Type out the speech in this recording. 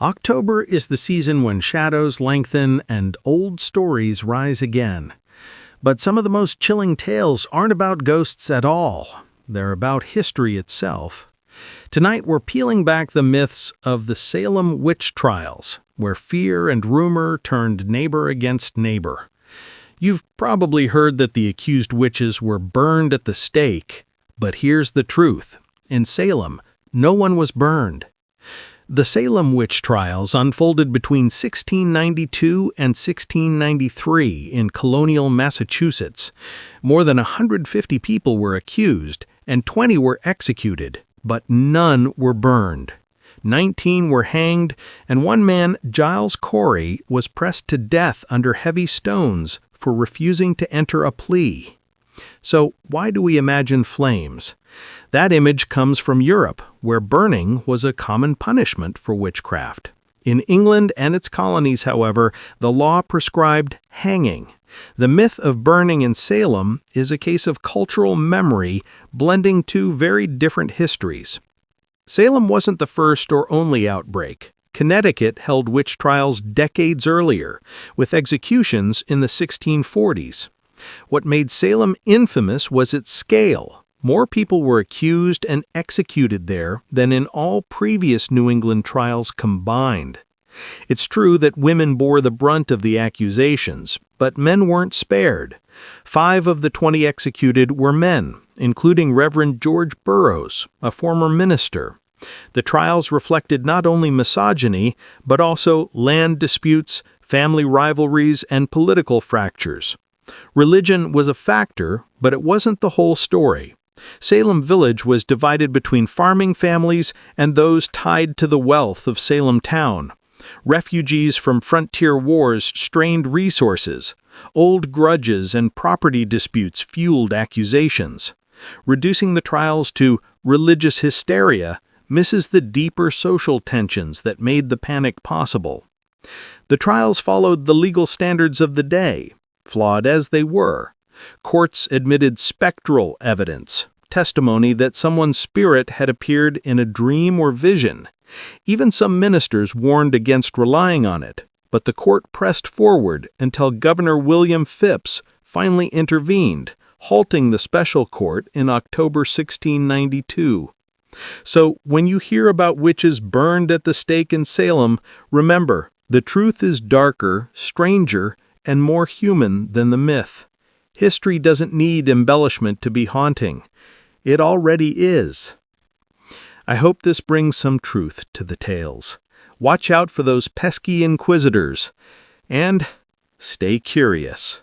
October is the season when shadows lengthen and old stories rise again. But some of the most chilling tales aren't about ghosts at all. They're about history itself. Tonight we're peeling back the myths of the Salem witch trials, where fear and rumor turned neighbor against neighbor. You've probably heard that the accused witches were burned at the stake, but here's the truth. In Salem, no one was burned. The Salem witch trials unfolded between 1692 and 1693 in colonial Massachusetts. More than 150 people were accused, and 20 were executed, but none were burned. 19 were hanged, and one man, Giles Corey, was pressed to death under heavy stones for refusing to enter a plea. So why do we imagine flames? That image comes from Europe, where burning was a common punishment for witchcraft. In England and its colonies, however, the law prescribed hanging. The myth of burning in Salem is a case of cultural memory blending two very different histories. Salem wasn't the first or only outbreak. Connecticut held witch trials decades earlier, with executions in the 1640s. What made Salem infamous was its scale. More people were accused and executed there than in all previous New England trials combined. It's true that women bore the brunt of the accusations, but men weren't spared. 5 of the 20 executed were men, including Reverend George Burroughs, a former minister. The trials reflected not only misogyny, but also land disputes, family rivalries, and political fractures. Religion was a factor, but it wasn't the whole story. Salem Village was divided between farming families and those tied to the wealth of Salem town. Refugees from frontier wars strained resources. Old grudges and property disputes fueled accusations. Reducing the trials to religious hysteria misses the deeper social tensions that made the panic possible. The trials followed the legal standards of the day, flawed as they were. Courts admitted spectral evidence, testimony that someone's spirit had appeared in a dream or vision. Even some ministers warned against relying on it, but the court pressed forward until Governor William Phips finally intervened, halting the special court in October 1692. So, when you hear about witches burned at the stake in Salem, remember, the truth is darker, stranger, and more human than the myth. History doesn't need embellishment to be haunting. It already is. I hope this brings some truth to the tales. Watch out for those pesky inquisitors, and stay curious.